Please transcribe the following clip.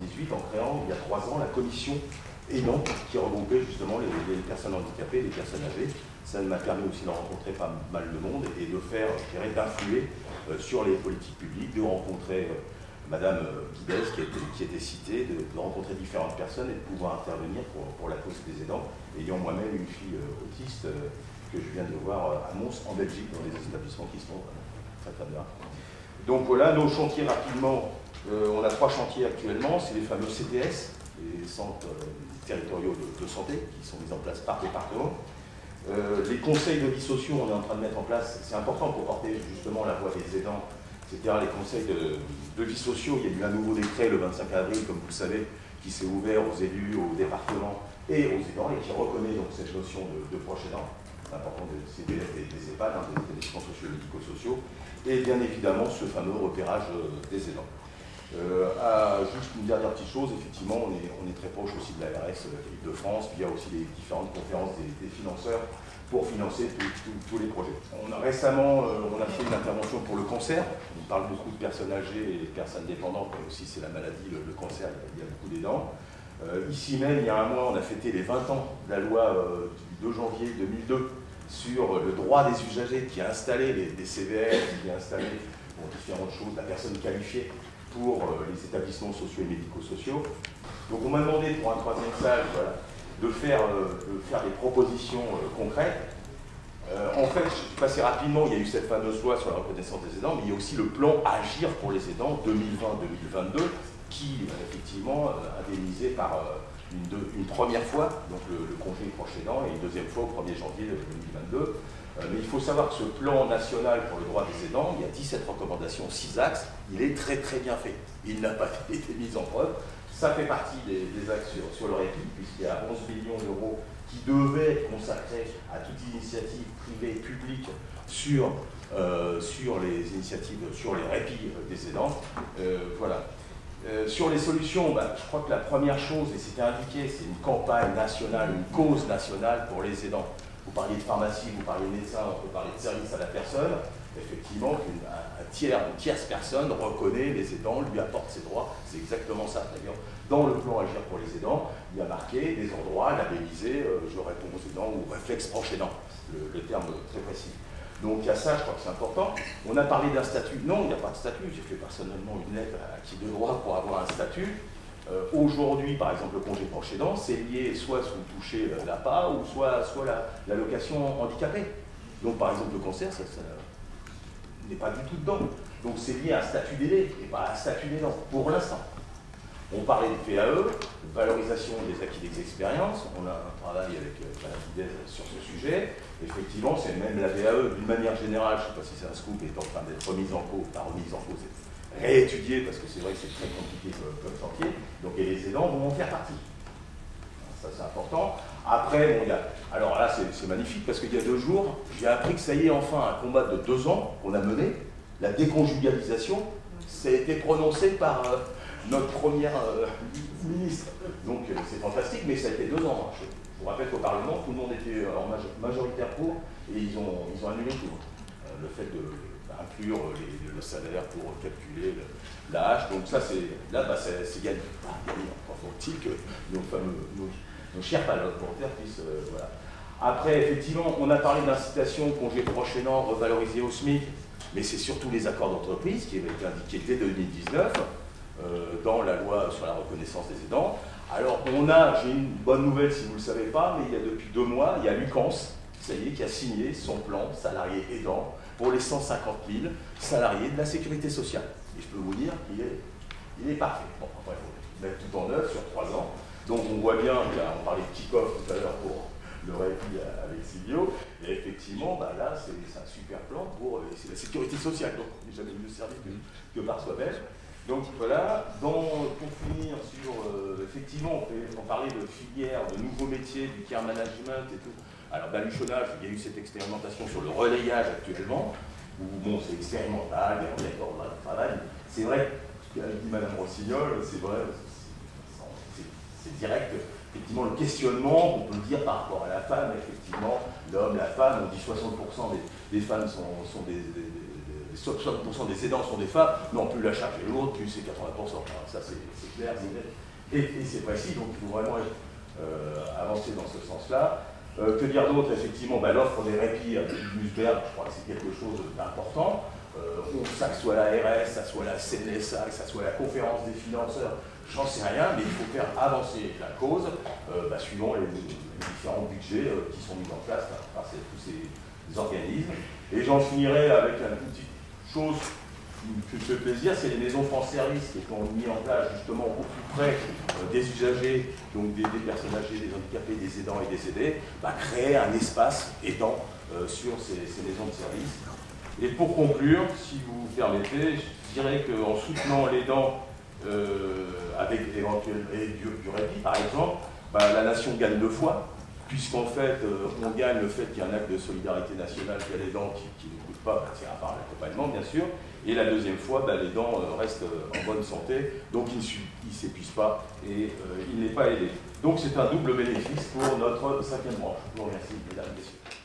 2018 en créant, il y a 3 ans, la commission aidant qui regroupait justement les personnes handicapées, les personnes âgées. Ça m'a permis aussi de rencontrer pas mal de monde et de faire, je dirais, d'influer sur les politiques publiques, de rencontrer Madame Guidez qui était citée, de rencontrer différentes personnes et de pouvoir intervenir pour la cause des aidants, ayant moi-même une fille autiste que je viens de voir à Mons en Belgique, dans les établissements qui sont très très bien. Donc voilà, nos chantiers rapidement, on a 3 chantiers actuellement, c'est les fameux CTS, les centres territoriaux de santé, qui sont mis en place par département. Les conseils de vie sociaux, on est en train de mettre en place, c'est important pour porter justement la voix des aidants, etc. Les conseils de vie sociaux, il y a eu un nouveau décret le 25 avril, comme vous le savez, qui s'est ouvert aux élus, aux départements et aux aidants, et qui reconnaît donc cette notion de proche aidant. C'est important de CDF des EHPAD, des établissements sociaux et médico-sociaux, et bien évidemment ce fameux repérage des aidants. Juste une dernière petite chose, effectivement, on est très proche aussi de la l'ARS Île-de-France, puis il y a aussi les différentes conférences des financeurs pour financer tous les projets. Récemment, on a fait une intervention pour le cancer. On parle beaucoup de personnes âgées et de personnes dépendantes, mais aussi c'est la maladie, le cancer, il y a beaucoup d'aidants. Ici même, il y a un mois, on a fêté les 20 ans de la loi du 2 janvier 2002 sur le droit des usagers qui a installé des CVF, qui a installé différentes choses, la personne qualifiée pour les établissements sociaux et médico-sociaux. Donc on m'a demandé pour un 3e stage de faire des propositions concrètes. En fait, je suis passé rapidement, il y a eu cette fameuse loi sur la reconnaissance des aidants, mais il y a aussi le plan Agir pour les aidants 2020-2022 qui, effectivement, indemnisé par une première fois, donc le congé proche aidant, et une deuxième fois au 1er janvier 2022. Mais il faut savoir que ce plan national pour le droit des aidants, il y a 17 recommandations, 6 axes, il est très très bien fait. Il n'a pas été mis en preuve. Ça fait partie des axes sur le répit, puisqu'il y a 11 millions d'euros qui devaient être consacrés à toute initiative privée et publique sur les initiatives, sur les répits des aidants. Voilà. Sur les solutions, je crois que la première chose, et c'était indiqué, c'est une campagne nationale, une cause nationale pour les aidants. Vous parliez de pharmacie, vous parliez de médecin, on peut parler de service à la personne. Effectivement, une tierce personne reconnaît les aidants, lui apporte ses droits. C'est exactement ça d'ailleurs. Dans le plan Agir pour les aidants, il y a marqué des endroits labellisés, je réponds aux aidants ou réflexe proche aidant, le terme très précis. Donc il y a ça, je crois que c'est important. On a parlé d'un statut. Non, il n'y a pas de statut. J'ai fait personnellement une lettre à qui de droit pour avoir un statut. Aujourd'hui, par exemple, le congé proche aidant, c'est lié soit sous le toucher l'APA ou soit l'allocation handicapée. Donc par exemple, le cancer, ça n'est pas du tout dedans. Donc c'est lié à un statut d'aidé et pas à un statut d'aidant, pour l'instant. On parlait de VAE, valorisation des acquis des expériences. On a un travail avec Mme Guidez sur ce sujet. Effectivement, c'est même la VAE, d'une manière générale, je ne sais pas si c'est un scoop, est en train d'être remise en cause, pas remise en cause, réétudiée, parce que c'est vrai que c'est très compliqué comme chantier. Donc, et les aidants vont en faire partie. Ça, c'est important. Après, bon, alors là, c'est magnifique, parce qu'il y a 2 jours, j'ai appris que ça y est, enfin, un combat de 2 ans qu'on a mené, la déconjugalisation, ça a été prononcé par notre première ministre. Donc c'est fantastique, mais ça a été 2 ans. Je vous rappelle qu'au Parlement, tout le monde était majoritaire pour, et ils ont annulé tout. Le fait d'inclure le salaire pour calculer l'âge, donc ça, c'est gagné. Encore faut-il que nos chers parlementaires puissent... voilà. Après, effectivement, on a parlé d'incitation, congé proche aidant, revalorisé au SMIC, mais c'est surtout les accords d'entreprise qui avaient été indiqués dès 2019 dans la loi sur la reconnaissance des aidants. Alors, j'ai une bonne nouvelle si vous ne le savez pas, mais il y a depuis 2 mois, il y a Lucans, ça y est, qui a signé son plan salarié aidant pour les 150 000 salariés de la sécurité sociale. Et je peux vous dire qu'il est parfait. Bon, après, il faut mettre tout en œuvre sur 3 ans. Donc, on voit bien, on parlait de kick-off tout à l'heure pour le répit avec Silvio, et effectivement, là, c'est un super plan pour c'est la sécurité sociale. Donc, on n'est jamais mieux servi que par soi-même. Donc voilà, pour finir sur, effectivement, on parlait de filière, de nouveaux métiers, du care management et tout. Alors, baluchonnage, il y a eu cette expérimentation sur le relayage actuellement, où bon, c'est expérimental, il y a un accord de travail. C'est vrai, ce qu'a dit Mme Rossignol, c'est vrai, c'est direct. Effectivement, le questionnement, on peut le dire par rapport à la femme, effectivement, l'homme, la femme, on dit 60% des femmes sont 60% des aidants sont des femmes, non, plus la charge est lourde, plus c'est 80%. Alors, ça, c'est clair, c'est net. Et c'est précis, donc il faut vraiment avancer dans ce sens-là. Que dire d'autre? Effectivement, l'offre des répits à Musberg, je crois que c'est quelque chose d'important. Ça que soit la RS, ça soit la CNSA, que ça soit la conférence des financeurs, j'en sais rien, mais il faut faire avancer la cause suivant les différents budgets qui sont mis en place par tous ces organismes. Et j'en finirai avec une petite chose qui me fait plaisir, c'est les maisons France Service qui ont mis en place justement au plus près des usagers, donc des personnes âgées, des handicapés, des aidants et des aidés, créer un espace aidant sur ces maisons de service. Et pour conclure, si vous permettez, je dirais qu'en soutenant l'aidant avec éventuellement du répit, par exemple, la nation gagne 2 fois, puisqu'en fait, on gagne le fait qu'il y a un acte de solidarité nationale qui a l'aidant qui ne coûte pas, à part l'accompagnement bien sûr, et la deuxième fois, l'aidant reste en bonne santé, donc il ne s'épuise pas et il n'est pas aidé. Donc c'est un double bénéfice pour notre 5e branche. Je vous remercie, mesdames et messieurs.